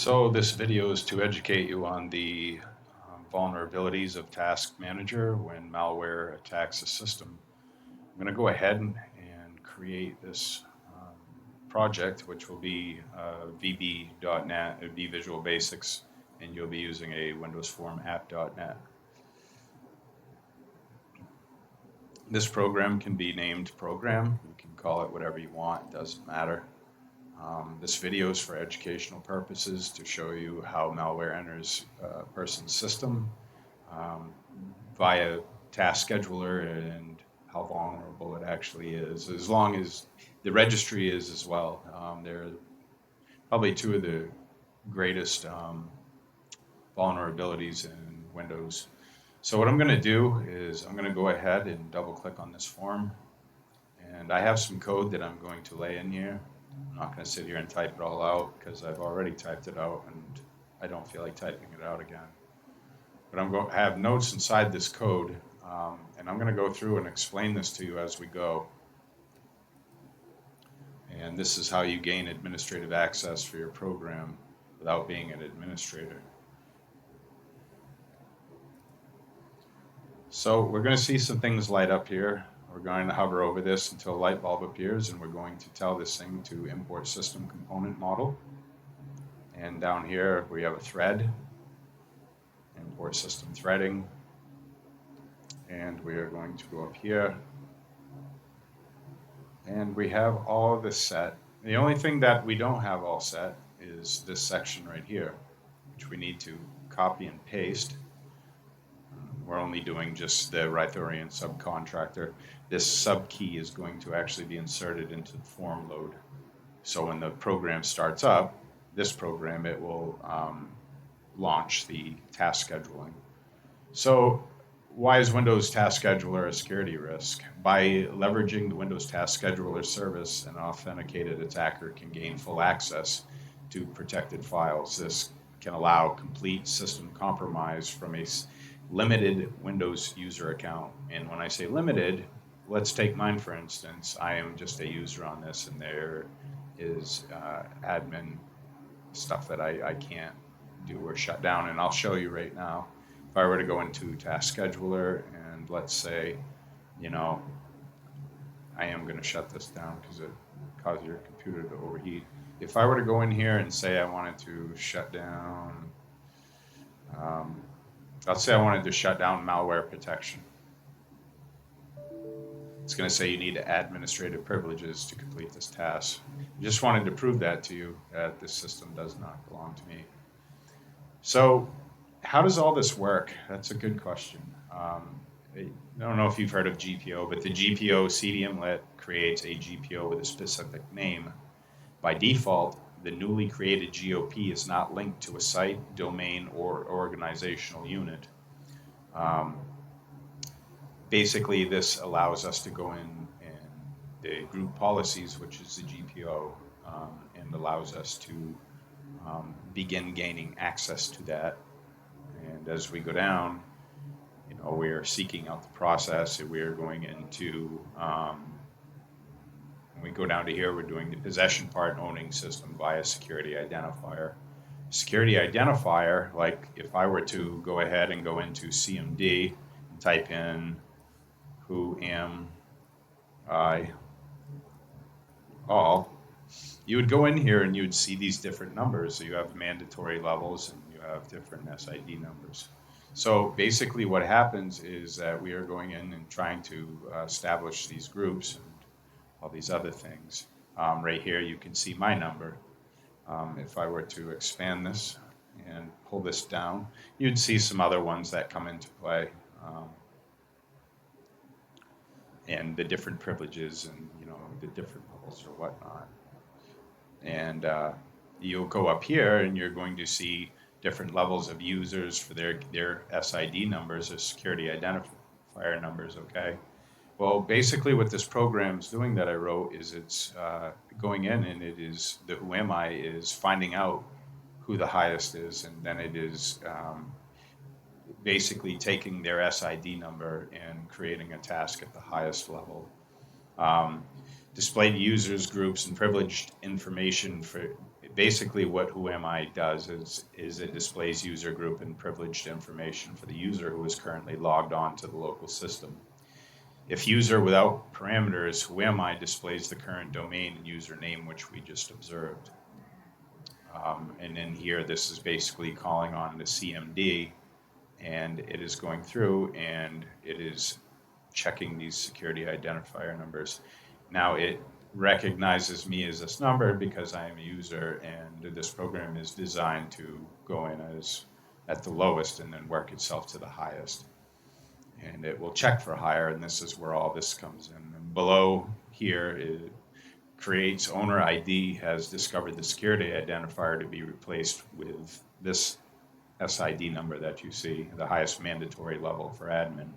So this video is to educate you on the vulnerabilities of Task Manager when malware attacks a system. I'm going to go ahead and create this project, which will be VB.NET, Visual Basics, and you'll be using a Windows Form app.NET. This program can be named program. You can call it whatever you want, it doesn't matter. This video is for educational purposes to show you how malware enters a person's system via task scheduler and how vulnerable it actually is, as long as the registry is as well. They're probably two of the greatest vulnerabilities in Windows. So what I'm going to do is I'm going to go ahead and double click on this form, and I have some code that I'm going to lay in here. I'm not going to sit here and type it all out because I've already typed it out and I don't feel like typing it out again. But I'm going to have notes inside this code, and I'm going to go through and explain this to you as we go. And this is how you gain administrative access for your program without being an administrator. So we're going to see some things light up here. We're going to hover over this until a light bulb appears, and we're going to tell this thing to import system component model. And down here we have a thread, import system threading, and we are going to go up here, and we have all of this set. The only thing that we don't have all set is this section right here, which we need to copy and paste. We're only doing just the Rhythorian subcontractor. This subkey is going to actually be inserted into the form load. So when the program starts up, this program, it will launch the task scheduling. So why is Windows Task Scheduler a security risk? By leveraging the Windows Task Scheduler service, an authenticated attacker can gain full access to protected files. This can allow complete system compromise from a limited Windows user account. And when I say limited, let's take mine for instance. I am just a user on this, and there is admin stuff that I can't do or shut down, and I'll show you right now. If I were to go into Task Scheduler and let's say, I am going to shut this down because it causes your computer to overheat. If I were to go in here and say I wanted to shut down, let's say I wanted to shut down malware protection. It's going to say you need administrative privileges to complete this task. I just wanted to prove that to you, that this system does not belong to me. So how does all this work? That's a good question. I don't know if you've heard of GPO, but the GPO CDMLit creates a GPO with a specific name. By default, the newly created GOP is not linked to a site, domain, or organizational unit. Basically, this allows us to go in the group policies, which is the GPO, and allows us to begin gaining access to that. And as we go down, we are seeking out the process, and we are going into when we go down to here, we're doing the possession part owning system via security identifier. Security identifier, like if I were to go ahead and go into CMD and type in who am I all, you would go in here and you would see these different numbers. So you have mandatory levels and you have different SID numbers. So basically what happens is that we are going in and trying to establish these groups and all these other things. Right here you can see my number. If I were to expand this and pull this down, you'd see some other ones that come into play, and the different privileges and the different levels or whatnot. And you'll go up here and you're going to see different levels of users for their SID numbers or security identifier numbers. Okay. Well, basically what this program is doing that I wrote is it's going in, and it is the who am I is finding out who the highest is, and then it is basically taking their SID number and creating a task at the highest level. Display to users, groups, and privileged information for basically what whoami does is it displays user group and privileged information for the user who is currently logged on to the local system. If user without parameters, whoami displays the current domain and username, which we just observed. And then here, this is basically calling on the CMD, and it is going through and it is checking these security identifier numbers. Now it recognizes me as this number because I am a user, and this program is designed to go in as at the lowest and then work itself to the highest. And it will check for higher, and this is where all this comes in. And below here, it creates owner ID has discovered the security identifier to be replaced with this SID number that you see, the highest mandatory level for admin.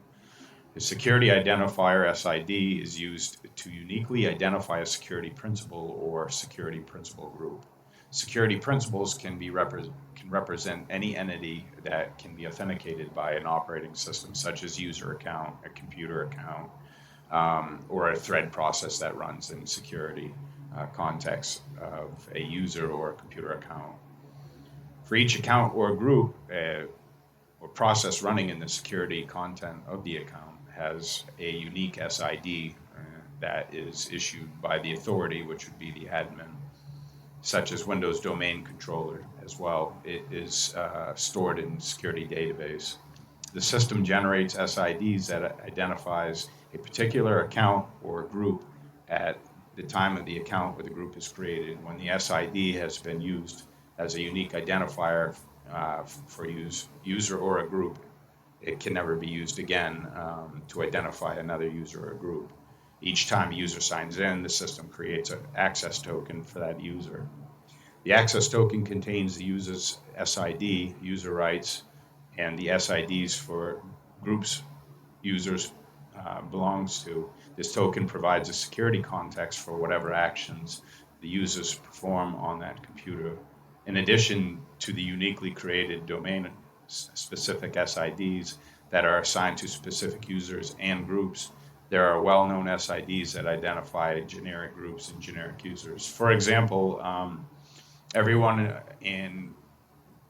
The security identifier SID is used to uniquely identify a security principal or security principal group. Security principals can represent any entity that can be authenticated by an operating system, such as user account, a computer account, or a thread process that runs in security context of a user or a computer account. For each account or group or process running in the security content of the account has a unique SID that is issued by the authority, which would be the admin, such as Windows Domain Controller as well. It is stored in security database. The system generates SIDs that identifies a particular account or group at the time of the account where the group is created. When the SID has been used as a unique identifier for user or a group, it can never be used again to identify another user or group. Each time a user signs in, the system creates an access token for that user. The access token contains the user's SID, user rights, and the SIDs for groups users belongs to. This token provides a security context for whatever actions the users perform on that computer. In addition to the uniquely created domain-specific SIDs that are assigned to specific users and groups, there are well-known SIDs that identify generic groups and generic users. For example, everyone in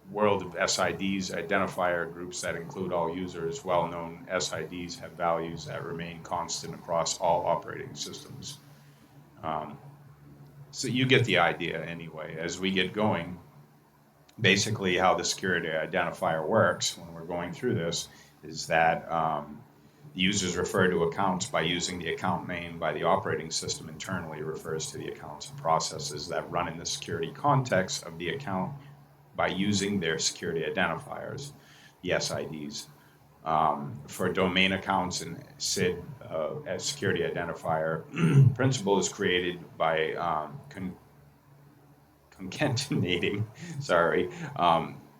world of SIDs, identifier groups that include all users, well-known SIDs have values that remain constant across all operating systems. So you get the idea anyway. As we get going, basically how the security identifier works when we're going through this is that the users refer to accounts by using the account name by the operating system internally refers to the accounts and processes that run in the security context of the account by using their security identifiers, the SIDs. For domain accounts and SID as security identifier, principal is created by concatenating,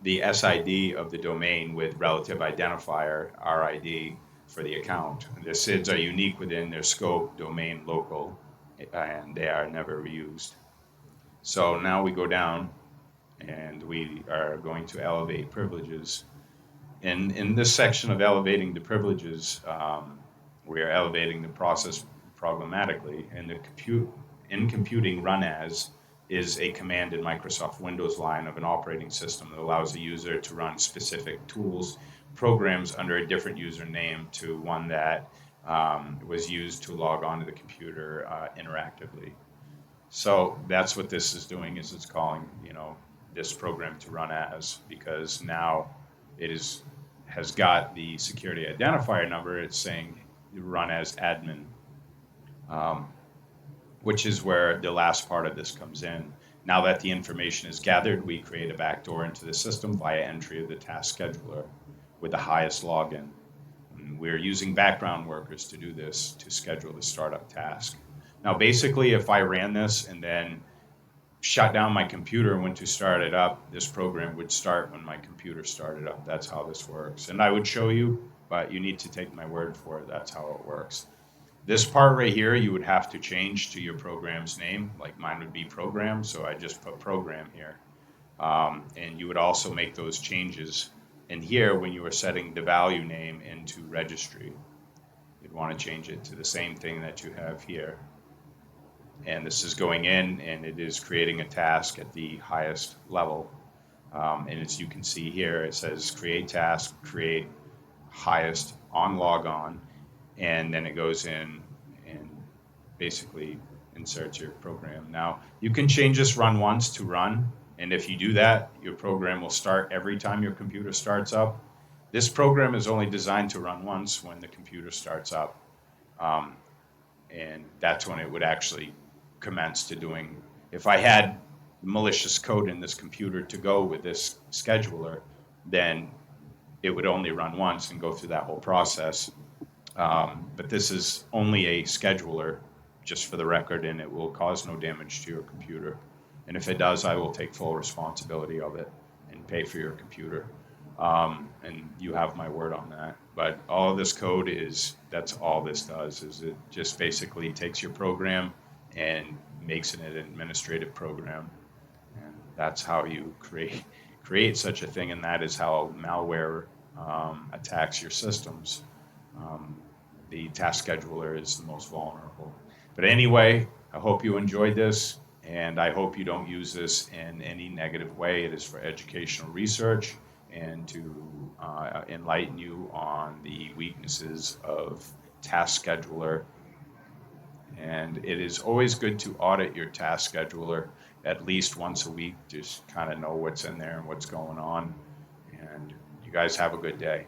the SID of the domain with relative identifier, RID, for the account. The SIDs are unique within their scope, domain, local, and they are never reused. So now we go down and we are going to elevate privileges. In this section of elevating the privileges, we are elevating the process programmatically, and in computing run as is a command in Microsoft Windows line of an operating system that allows the user to run specific tools, programs under a different username to one that was used to log onto the computer interactively. So that's what this is doing, is it's calling, this program to run as, because now it has got the security identifier number. It's saying run as admin, which is where the last part of this comes in. Now that the information is gathered, we create a backdoor into the system via entry of the task scheduler with the highest login. And we're using background workers to do this, to schedule the startup task. Now, basically, if I ran this and then shut down my computer and went to start it up, this program would start when my computer started up. That's how this works. And I would show you, but you need to take my word for it. That's how it works. This part right here, you would have to change to your program's name. Like mine would be program, so I just put program here. And you would also make those changes in here when you were setting the value name into registry. You'd want to change it to the same thing that you have here. And this is going in and it is creating a task at the highest level. And as you can see here, it says create task, create highest on log on, and then it goes in and basically inserts your program. Now, you can change this run once to run, and if you do that, your program will start every time your computer starts up. This program is only designed to run once when the computer starts up, and that's when it would actually commence to doing. If I had malicious code in this computer to go with this scheduler, then it would only run once and go through that whole process. But this is only a scheduler, just for the record, and it will cause no damage to your computer. And if it does, I will take full responsibility of it and pay for your computer. And you have my word on that. But all of this code that's all this does, is it just basically takes your program and makes it an administrative program. And that's how you create such a thing, and that is how malware attacks your systems. The task scheduler is the most vulnerable. But anyway, I hope you enjoyed this, and I hope you don't use this in any negative way. It is for educational research and to enlighten you on the weaknesses of task scheduler. And it is always good to audit your task scheduler at least once a week, just kind of know what's in there and what's going on. And you guys have a good day.